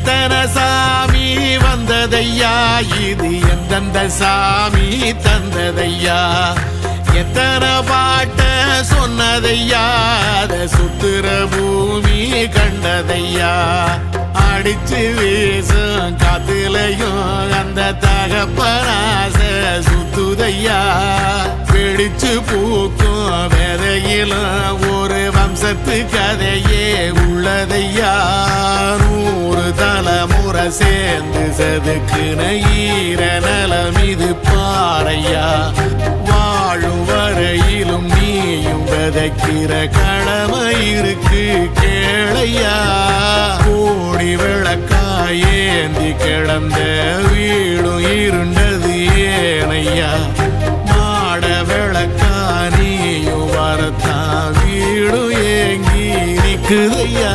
எத்தனை சாமி வந்ததையா, இது எந்தெந்த சாமி தந்ததையா, எத்தனை பாட்ட சொன்னதையா, அத சுத்துற பூமி கண்டதையா, அடிச்சு வீசும் காத்துலையும் அந்த தகப்பனாச சுத்துதையா, பிடிச்சு பூக்கும் விதையிலும் ஒரு வம்சத்து கதையே உள்ளதையா, 100 தலைமுறை சேர்ந்து செதுக்குன ஈர நலம் இது பாறையா, வாழும் வரையிலும் நீயும் விதைக்கிற கடமை இருக்கு கேளையா, கோடி விளக்காயேந்தி கிடந்த வீடும் இருண்டது ஏனையா, மாட விளக்கா நீயும் வரத்தான் வீடும் ஏங்கி நிக்குதையா.